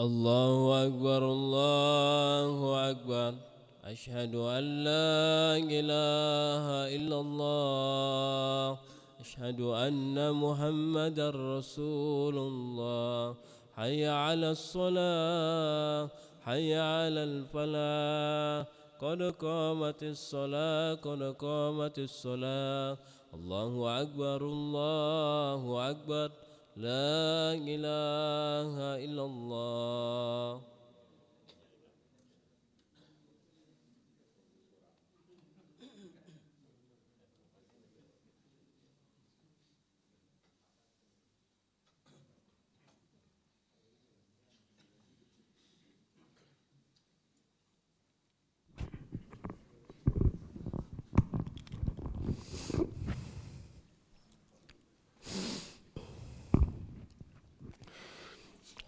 الله أكبر الله أكبر أشهد أن لا إله إلا الله أشهد أن محمدا رسول الله حي على الصلاة حي على الفلاح قد قامت الصلاة قد قامت الصلاة الله أكبر الله أكبر لا إله إلا الله.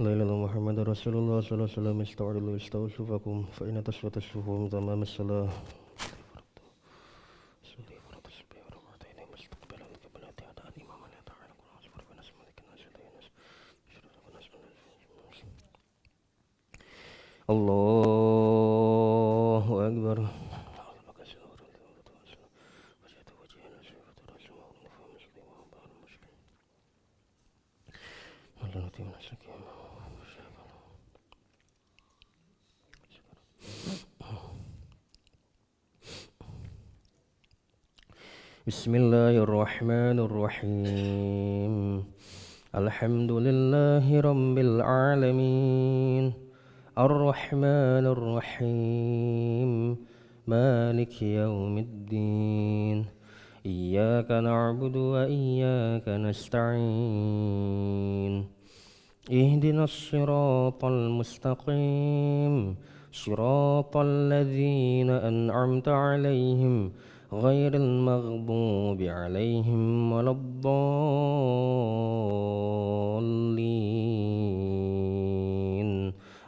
لا إله إلا الله محمد رسول الله صلى الله عليه وسلم استوعدوا استوصفكم فإن تسوة الصفوف تمام الصلاة الله أكبر بسم الله الرحمن الرحيم الحمد لله رب العالمين الرحمن الرحيم مالك يوم الدين إياك نعبد وإياك نستعين اهدنا الصراط المستقيم صراط الذين أنعمت عليهم غير المغضوب عليهم ولا الضالين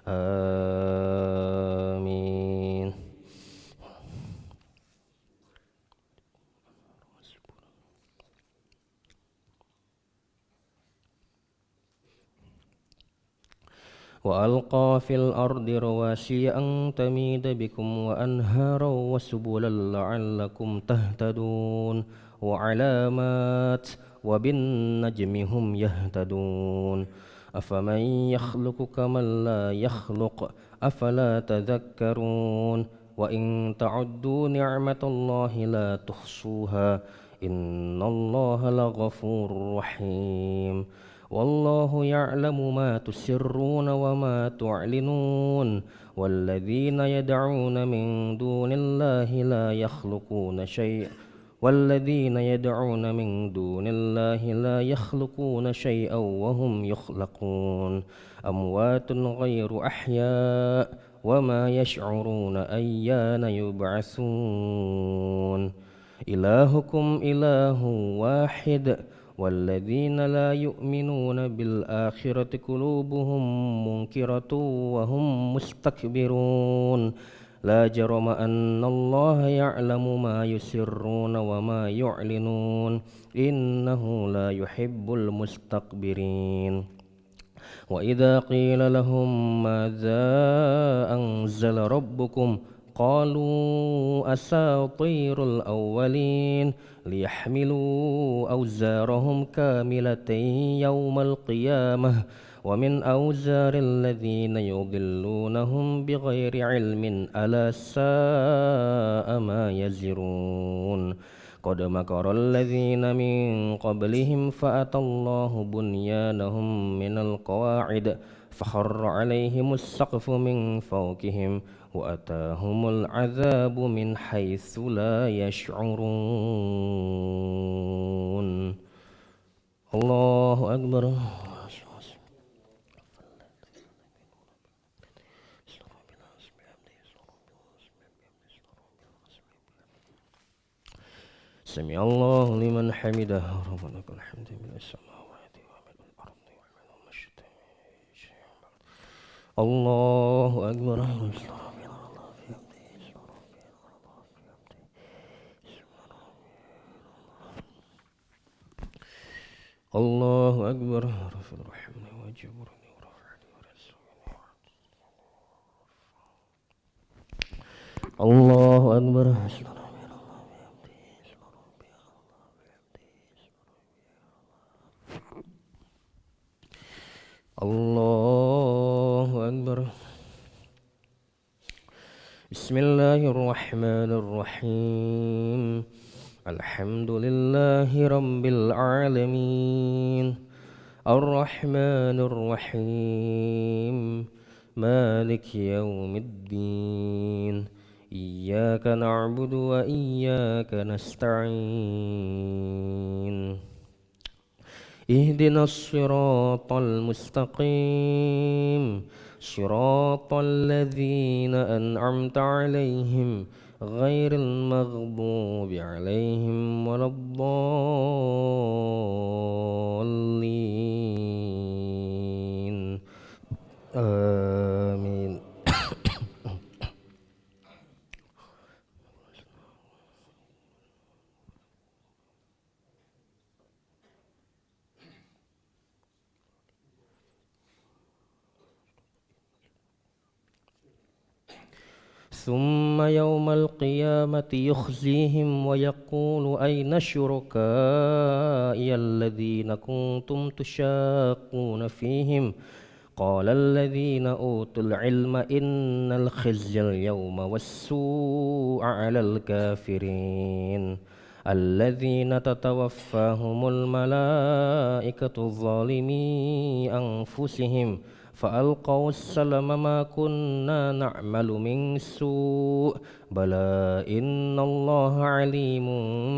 آمين. وألقى في الأرض رواسي أن تميد بكم وأنهارا وسبلا لعلكم تهتدون وعلامات وبالنجم هم يهتدون أفمن يخلق كمن لا يخلق أفلا تذكرون وإن تعدوا نعمة الله لا تحصوها إن الله لغفور رحيم والله يعلم ما تسرون وما تعلنون والذين يدعون من دون الله لا يخلقون شيئا وهم يخلقون أموات غير أحياء وما يشعرون أيان يبعثون إلهكم إله واحد والذين لا يؤمنون بالآخرة قلوبهم منكرة وهم مستكبرون لا جرم أن الله يعلم ما يسرون وما يعلنون إنه لا يحب المستكبرين وإذا قيل لهم ماذا أنزل ربكم قالوا أساطير الأولين ليحملوا أوزارهم كاملة يوم القيامة ومن أوزار الذين يضلونهم بغير علم ألا ساء ما يزرون قد مكر الذين من قبلهم فأتى الله بنيانهم من القواعد فخر عليهم السقف من فوقهم وأتاهم العذاب من حيث لا يشعرون الله أكبر سمع الله لمن حمده ربنا لك الحمد من السماوات ومن الأرض ومن الشتاء الله أكبر الله أكبر رفع الرحمن وجبرني ورفعني ورزقني الله أكبر. الله أكبر. بسم الله الرحمن الرحيم. الحمد لله رب العالمين الرحمن الرحيم مالك يوم الدين إياك نعبد وإياك نستعين اهدنا الصراط المستقيم صراط الذين أنعمت عليهم غير المغضوب عليهم ولا الضالين آمين. ثم يوم القيامة يخزيهم ويقول أين شركائي الذين كنتم تشاقون فيهم قال الذين أوتوا العلم إن الخزي اليوم والسوء على الكافرين الذين تتوفاهم الملائكة ظالمي أنفسهم فألقوا السلم ما كنا نعمل من سوء بلى إن الله عليم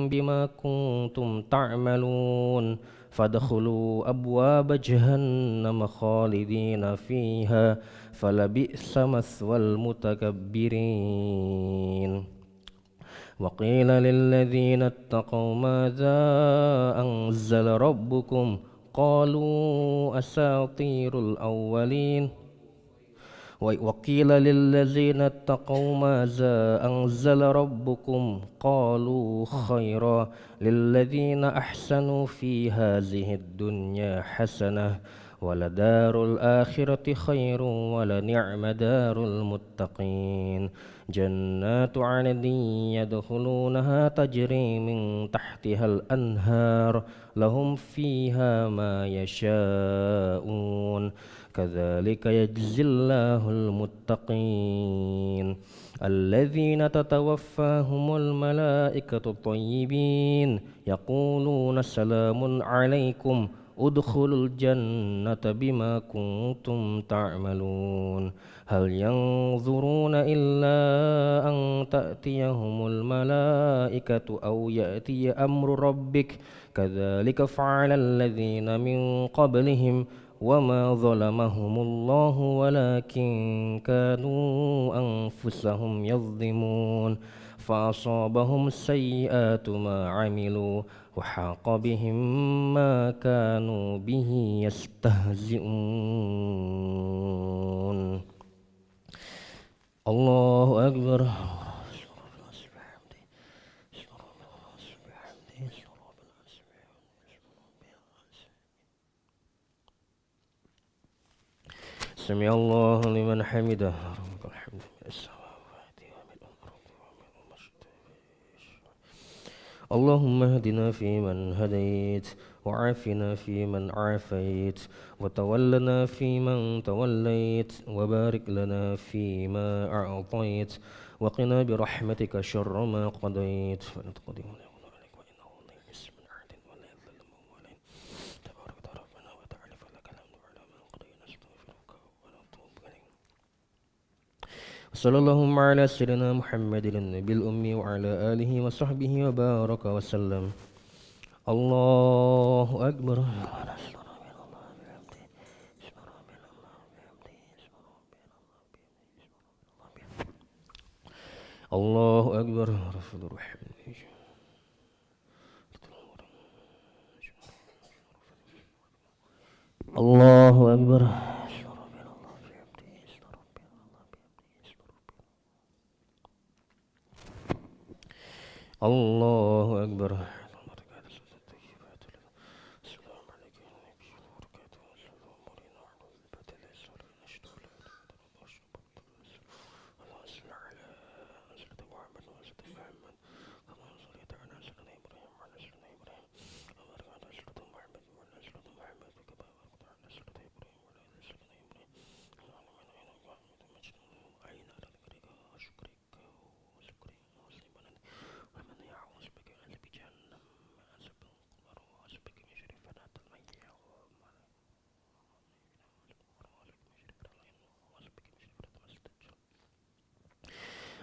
بما كنتم تعملون فادخلوا أبواب جهنم خالدين فيها فلبئس مثوى المتكبرين وقيل للذين اتقوا ماذا أنزل ربكم قالوا أساطير الأولين وقيل للذين اتقوا ماذا أنزل ربكم قالوا خيرا للذين أحسنوا في هذه الدنيا حسنة ولدار الآخرة خير ولنعم دار المتقين جنات عدن يدخلونها تجري من تحتها الأنهار لهم فيها ما يشاءون كذلك يجزي الله المتقين الذين تتوفاهم الملائكة طيبين يقولون سلام عليكم ادخلوا الجنة بما كنتم تعملون هل ينظرون إلا أن تأتيهم الملائكة أو يأتي أمر ربك كذلك فعل الذين من قبلهم وما ظلمهم الله ولكن كانوا أنفسهم يظلمون فأصابهم سيئات ما عملوا وحاق بهم ما كانوا به يستهزئون الله أكبر. سمع الله لمن حمده الحمد اللهم اهدنا فيمن هديت وعافنا فيمن عافيت وتولنا فيمن توليت وبارك لنا فيما أعطيت وقنا برحمتك شر ما قضيت فلا تقضي ولا يقضى عليك وإنه لا يئس من أحد ولا يذل من واليت تبارك ربنا وتعالى فلك الحمد على ما قضينا نستغفرك ونتوب إليك صلى اللهم على سيدنا محمد النبي الأمي وعلى آله وصحبه وبارك وسلم. الله أكبر. الله أكبر. رفض الرحمن. الله أكبر. الله أكبر.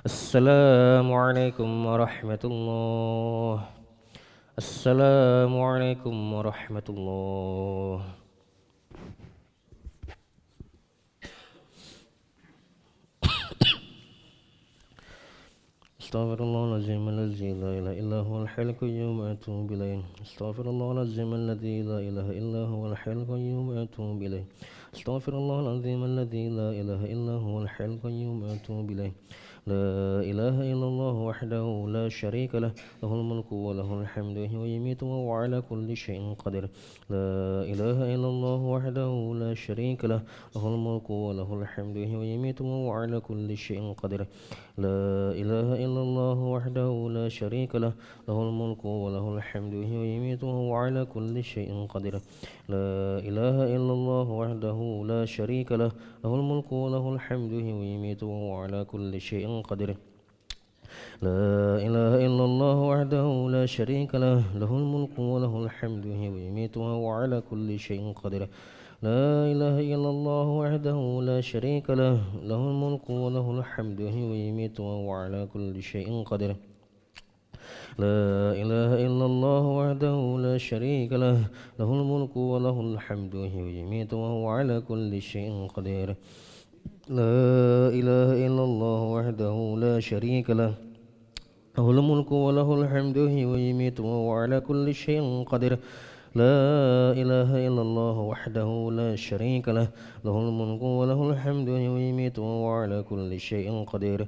السلام عليكم ورحمة الله. السلام عليكم ورحمة الله. استغفر الله العظيم الذي لا إله إلا هو الحي القيوم وأتوب إليه. استغفر الله العظيم الذي لا إله إلا هو الحي القيوم وأتوب إليه. استغفر الله العظيم الذي لا إله إلا هو الحي القيوم وأتوب إليه. لا إله إلا الله وحده لا شريك له، له الملك وله الحمد ويميت وهو على كل شيء قدير. لا إله إلا الله وحده لا شريك له، له الملك وله الحمد ويميت وهو على كل شيء قدير. لا إله إلا الله وحده لا شريك له، له الملك وله الحمد ويميت وهو على كل شيء قدير. لا إله إلا الله وحده لا شريك له، له الملك وله الحمد ويميت وهو على كل شيء قدير. لا إله إلا الله وحده لا شريك له، له الملك وله الحمد ويميت وهو على كل شيء قدير. لا إله إلا الله وحده لا شريك له، له الملك وله الحمد ويميت وهو على كل شيء قدير. لا إله إلا الله وحده لا شريك له، له الملك وله الحمد ويميت وهو على كل شيء قدير. لا إله إلا الله وحده لا شريك له، له الملك وله الحمد ويميت وهو على كل شيء قدير. لا إله إلا الله وحده لا شريك له، له الملك وله الحمد ويميت وهو على كل شيء قدير.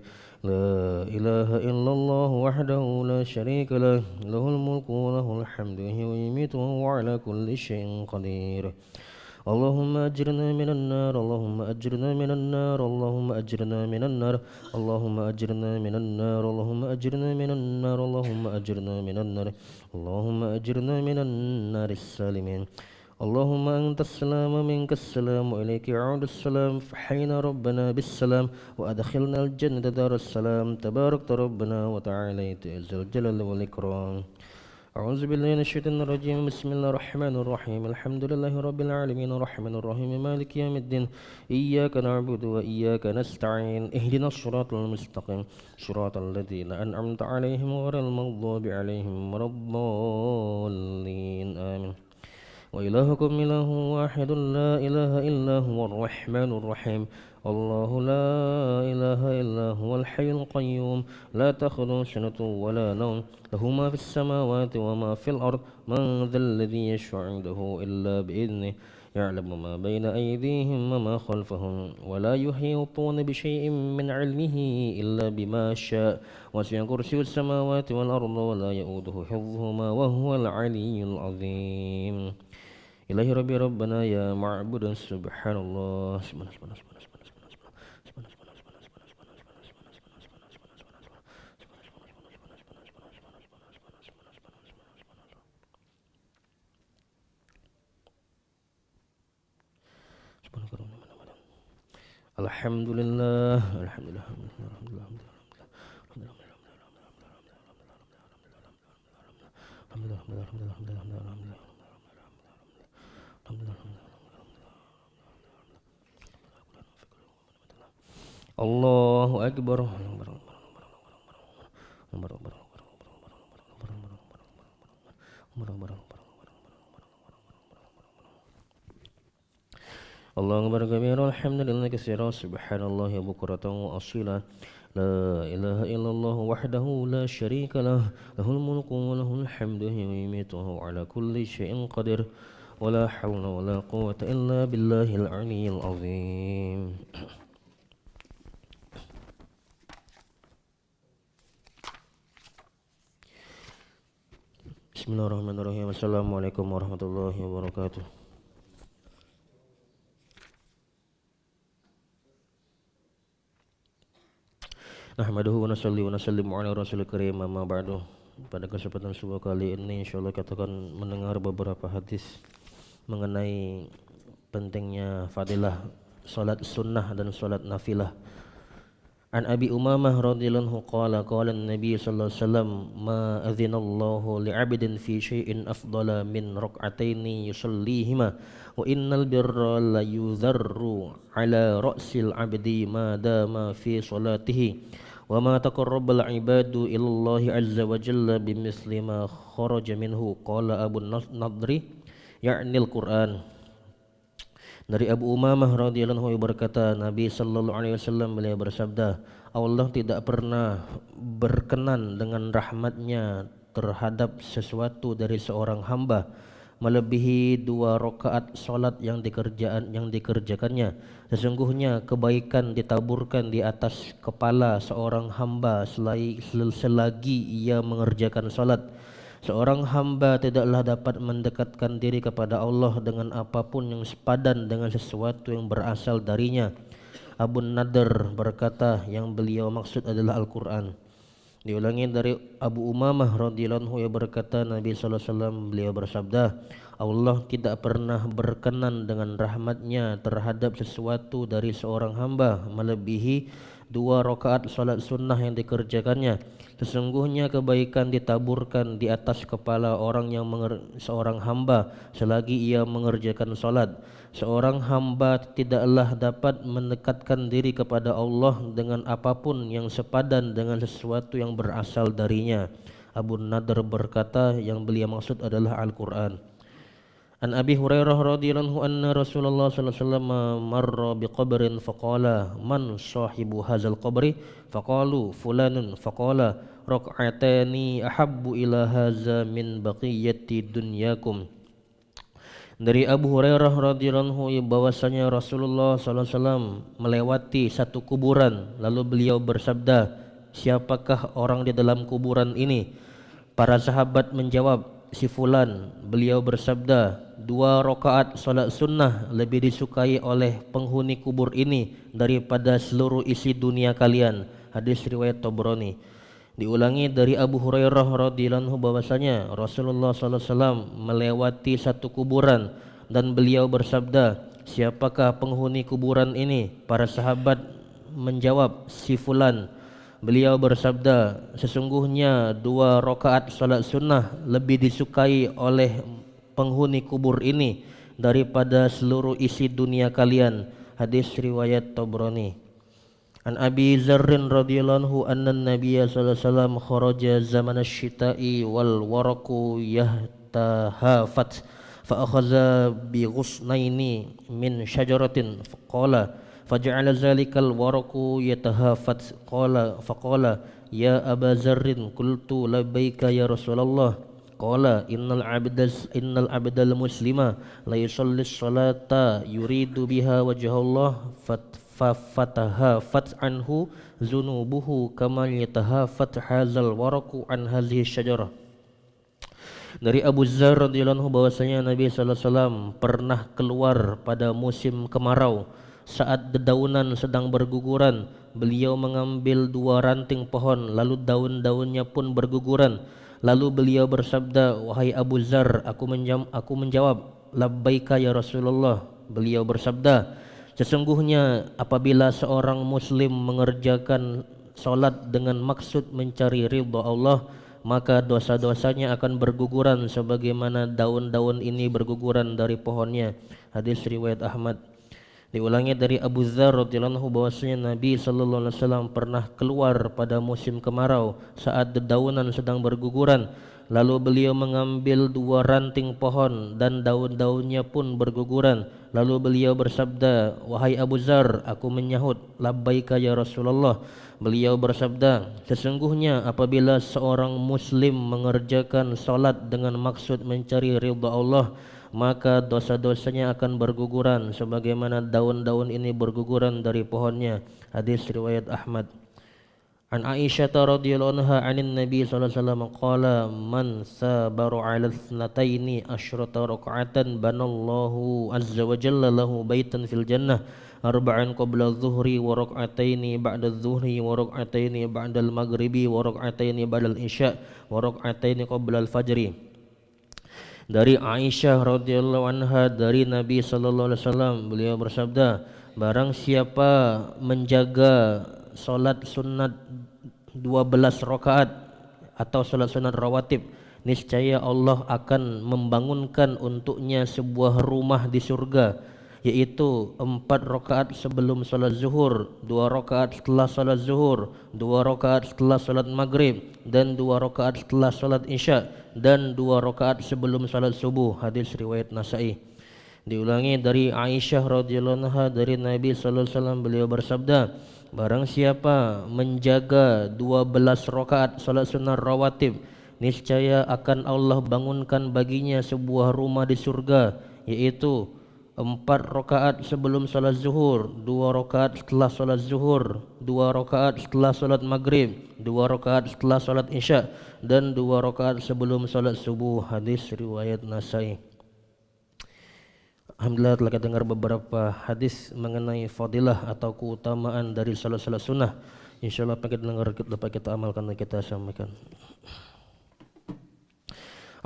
لا إله إلا الله وحده لا شريك له، له الملك وله الحمد ويميت وهو على كل شيء قدير. اللهم أجرنا من النار، اللهم أجرنا من النار، اللهم أجرنا من النار، اللهم أجرنا من النار، اللهم أجرنا من النار، اللهم أجرنا من النار، اللهم أجرنا من النار السالمين. اللهم أنت السلام منك السلام وإليك يعود السلام، فحينا ربنا بالسلام وأدخلنا الجنة دار السلام. تباركت ربنا وتعاليت ذا الجلال والإكرام. أعوذ بالله من الشيطان الرجيم. بسم الله الرحمن الرحيم. الحمد لله رب العالمين الرحمن الرحيم مالك يوم الدين. إياك نعبد وإياك نستعين. اهدنا الصراط المستقيم صراط الذين أنعمت عليهم غير المغضوب عليهم ولا الضالين آمين. وإلهكم إله واحد لا إله إلا هو الرحمن الرحيم. الله لا إله إلا هو الحي القيوم لا تأخذه سنة ولا نوم، له ما في السماوات وما في الأرض. من ذا الذي يشفع عنده إلا بإذنه، يعلم ما بين أيديهم وما خلفهم، ولا يحيطون بشيء من علمه إلا بما شاء. وسع كرسي السماوات والأرض ولا يؤوده حفظهما وهو العلي العظيم. إلهي ربي ربنا يا معبود سبحان الله. Alhamdulillah, alhamdulillah, alhamdulillah, Allahu Akbar. Allahu Akbar kabira, alhamdulillah katsira, subhanallahi bukratan wa asila. La ilaha illallah wahdahu la syarika lah, lahul mulku wa lahul hamdu wa yumiitu wa huwa ala kulli syai'in qadir. Wa la hawla wa la quwwata illa billahil aliyyil azim. Bismillahirrahmanirrahim. Assalamualaikum warahmatullahi wabarakatuh. Nahmaduhu wa nasalli wa nasallimu ala rasulil karim, amma ba'du. Pada kesempatan sebuah kali ini insyaallah kita akan mendengar beberapa hadis mengenai pentingnya fadilah salat sunnah dan salat nafilah. An Abi Umamah radhiyallahu qala qala an-nabiy sallallahu alaihi wasallam ma adzinallahu li'abdin fi syai'in afdala min rak'ataini yusallihima wa innal birra la yudharru ala ra'sil 'abdi ma dama fi salatihi wa ma taqarrabal ibadu ilallahi azza wa jalla bimithli ma kharaja minhu. Qala Abu Nadri ya'nil Qur'an. Dari Abu Umamah radhiyallahu anhu berkata, Nabi sallallahu alaihi wasallam beliau bersabda, Allah tidak pernah berkenan dengan rahmatnya terhadap sesuatu dari seorang hamba melebihi 2 rakaat salat yang dikerjakannya. Sesungguhnya kebaikan ditaburkan di atas kepala seorang hamba selagi ia mengerjakan salat. Seorang hamba tidaklah dapat mendekatkan diri kepada Allah dengan apapun yang sepadan dengan sesuatu yang berasal darinya. Abu Nadr berkata, yang beliau maksud adalah Al-Quran. Diulangi dari Abu Umamah radhiyallahu anhu berkata, Nabi sallallahu alaihi wasallam beliau bersabda, Allah tidak pernah berkenan dengan rahmatnya terhadap sesuatu dari seorang hamba melebihi 2 rakaat salat sunnah yang dikerjakannya. Sesungguhnya kebaikan ditaburkan di atas kepala seorang hamba selagi ia mengerjakan salat. Seorang hamba tidaklah dapat mendekatkan diri kepada Allah dengan apapun yang sepadan dengan sesuatu yang berasal darinya. Abu Nadr berkata, yang beliau maksud adalah Al-Quran. An Abi Hurairah radhiyallahu anna Rasulullah sallallahu alaihi wasallam marra biqabrin faqala man sahibu hadzal qabri faqalu fulanun faqala rak'atani ahabbu ila hadza min baqiyati dunyakum. Dari Abu Hurairah radhiyallahu anhu bahwasanya Rasulullah sallallahu alaihi wasallam melewati satu kuburan, lalu beliau bersabda, siapakah orang di dalam kuburan ini? Para sahabat menjawab, si fulan. Beliau bersabda, 2 rakaat salat sunnah lebih disukai oleh penghuni kubur ini daripada seluruh isi dunia kalian. Hadis riwayat Tabrani. Diulangi dari Abu Hurairah radhiyallahu anhu bahwasanya Rasulullah sallallahu alaihi wasallam melewati satu kuburan dan beliau bersabda, siapakah penghuni kuburan ini? Para sahabat menjawab, si fulan. Beliau bersabda, sesungguhnya 2 rakaat salat sunnah lebih disukai oleh penghuni kubur ini daripada seluruh isi dunia kalian. Hadis riwayat Tabrani. An Abi Dzarrin radhiyallahu anhu anna Nabiyya sallallahu alaihi wasallam kharaja zaman asy-syita'i wal waraqu yahtahafat fa akhadha bi ghusnaini min syajaratin qala faja'ala zalikal waraqu yatahafat faqala ya Aba Dzarrin qultu labbaika ya Rasulullah qala innal abdal muslima la yusalli sholata yuridu biha wajhallah fatahafat anhu zunubuhu kama yatahafat hazal waraqu an hadhihi syajarah. Dari Abu Dzar radhiyallahu anhu bahwasanya Nabi sallallahu alaihi wasallam pernah keluar pada musim kemarau. Saat dedaunan sedang berguguran, beliau mengambil 2 ranting pohon, lalu daun-daunnya pun berguguran. Lalu beliau bersabda, wahai Abu Dzar, aku menjawab, labbaika ya Rasulullah. Beliau bersabda, sesungguhnya apabila seorang muslim mengerjakan salat dengan maksud mencari ridha Allah, maka dosa-dosanya akan berguguran sebagaimana daun-daun ini berguguran dari pohonnya. Hadis riwayat Ahmad. Diulangi dari Abu Dzar radhiyallahu anhu bahwasanya Nabi sallallahu alaihi wasallam pernah keluar pada musim kemarau saat dedaunan sedang berguguran. Lalu beliau mengambil 2 ranting pohon dan daun-daunnya pun berguguran. Lalu beliau bersabda, wahai Abu Dzar, aku menyahut, labbaika ya Rasulullah. Beliau bersabda, sesungguhnya apabila seorang muslim mengerjakan salat dengan maksud mencari ridha Allah, maka dosa-dosanya akan berguguran sebagaimana daun-daun ini berguguran dari pohonnya. Hadis riwayat Ahmad. An Aisyah radhiyallahu anha 'anin Nabi sallallahu alaihi wasallam qala man sabaru 'ala thnataini asyrata rak'atan banallahu azza wa jalla lahu baitan fil jannah arba'an qabla adh-dhuhri wa rak'ataini ba'da adh-dhuhri wa rak'ataini ba'da al-maghribi wa rak'ataini ba'da al-isya wa rak'ataini qabla al-fajri. Dari Aisyah radhiyallahu anha dari Nabi sallallahu alaihi wasallam beliau bersabda, barang siapa menjaga salat sunat 12 rakaat atau salat sunat rawatib, niscaya Allah akan membangunkan untuknya sebuah rumah di surga yaitu 4 rakaat sebelum salat zuhur, 2 rakaat setelah salat zuhur, 2 rakaat setelah salat maghrib, dan 2 rakaat setelah salat isya, dan 2 rakaat sebelum salat subuh. Hadis riwayat Nasa'i. Diulangi dari Aisyah radhiyallahu anha dari Nabi sallallahu alaihi wasallam, beliau bersabda, barang siapa menjaga 12 rakaat salat sunnah rawatib, niscaya akan Allah bangunkan baginya sebuah rumah di surga, yaitu 4 rakaat sebelum salat zuhur, 2 rakaat setelah salat zuhur, 2 rakaat setelah salat maghrib, 2 rakaat setelah salat isya, dan 2 rakaat sebelum salat subuh. Hadis riwayat Nasa'i. Alhamdulillah telah kita dengar beberapa hadis mengenai fadilah atau keutamaan dari salat-salat sunnah. InsyaAllah apa kita dengar dapat kita amalkan dan kita sampaikan.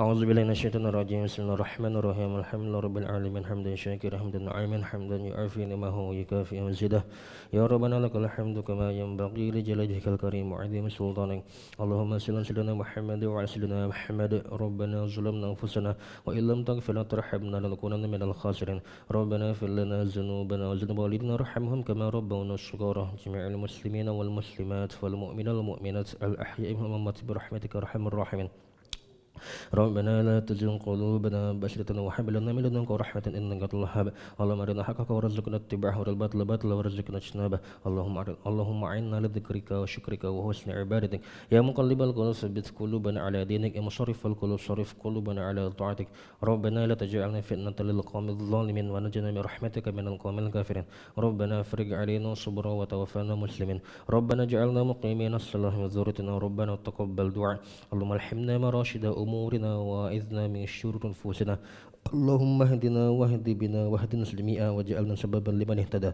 أعوذ بالله من الشيطان الرجيم بسم الله الرحمن الرحيم الحمد لله رب العالمين حمدا شاكرا حمدا نعيما حمدا يعافي نعمه ويكافئ مزيده يا ربنا لك الحمد كما ينبغي لجلال وجهك الكريم وعظيم سلطانك اللهم صل على سيدنا محمد وعلى سيدنا محمد ربنا ظلمنا أنفسنا وإن لم تغفر لنا وترحمنا لنكونن من الخاسرين ربنا اغفر لنا ذنوبنا وذنوب والدينا وارحمهم كما ربونا صغارا جميع المسلمين والمسلمات والمؤمنين والمؤمنات الأحياء منهم والأموات برحمتك أرحم الراحمين ربنا لا تزغ قلوبنا بعد إذ هديتنا وهب لنا من لدنك رحمة إنك أنت الوهاب اللهم أرنا حقك وارزقنا اتباعه والباطل باطلا وارزقنا اجتنابه اللهم أعنا على ذكرك وشكرك وحسن عبادتك يا مقلب القلوب ثبت قلوبنا على دينك يا مصرف القلوب صرف قلوبنا على طاعتك ربنا لا تجعلنا فتنة للقوم الظالمين ونجنا برحمتك من القوم الكافرين ربنا افرج علينا صبرا وتوفنا مسلمين ربنا اجعلنا مقيمين الصلاة وذريتنا ربنا تقبل دعاء اللهم الحمنا مراشد أمورنا وإذنا من شرور أنفسنا اللهم اهدنا واهد بنا واهدنا جميعا واجعلنا سببا لمن اهتدى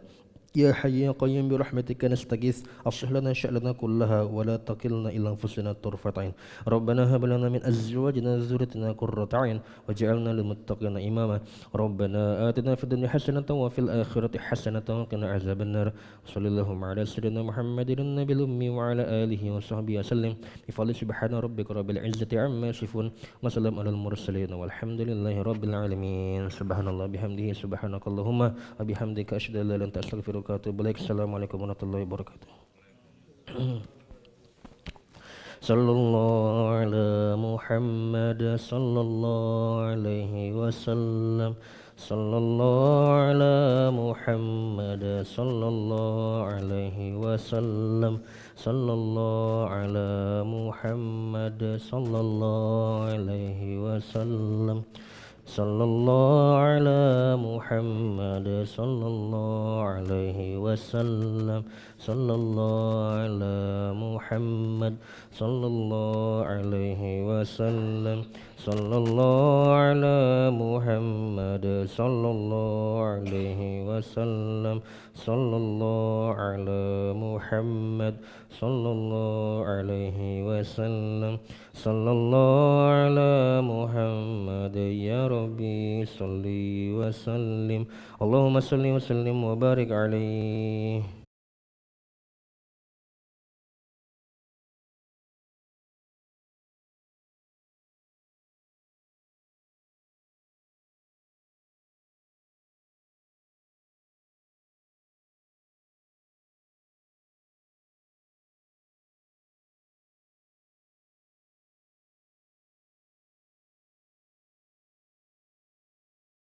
يا حي يا قيوم برحمتك نستغيث أصلح لنا شأننا كلها ولا تكلنا إلى أنفسنا طرفة عين ربنا هب لنا من أزواجنا وذريتنا قرة أعين واجعلنا للمتقين إماما ربنا آتنا في الدنيا حسنة وفي الآخرة حسنة وقنا عذاب النار صلى الله على سيدنا محمد النبي الأمي وعلى آله وصحبه وسلم بفضل سبحان ربك رب العزة عما يصفون وسلام على المرسلين والحمد لله رب العالمين سبحان الله بحمده سبحانك اللهم وبحمدك أشهد أن لا إله إلا أنت أستغفرك Assalamualaikum warahmatullahi wabarakatuh. Sallallahu ala Muhammad sallallahu alaihi wasallam. Sallallahu ala Muhammad sallallahu alaihi wasallam. Sallallahu ala Muhammad sallallahu alaihi wasallam. Sallallahu ala Muhammad sallallahu alaihi wasallam. Sallallahu ala Muhammad sallallahu alaihi wasallam. Sallallahu ala Muhammad sallallahu alaihi wasallam. Sallallahu ala Muhammad sallallahu alaihi wasallam. Sallallahu ala Muhammad ya Rabbi salli wa sallim Allahumma salli wa sallim wa barik alaihi.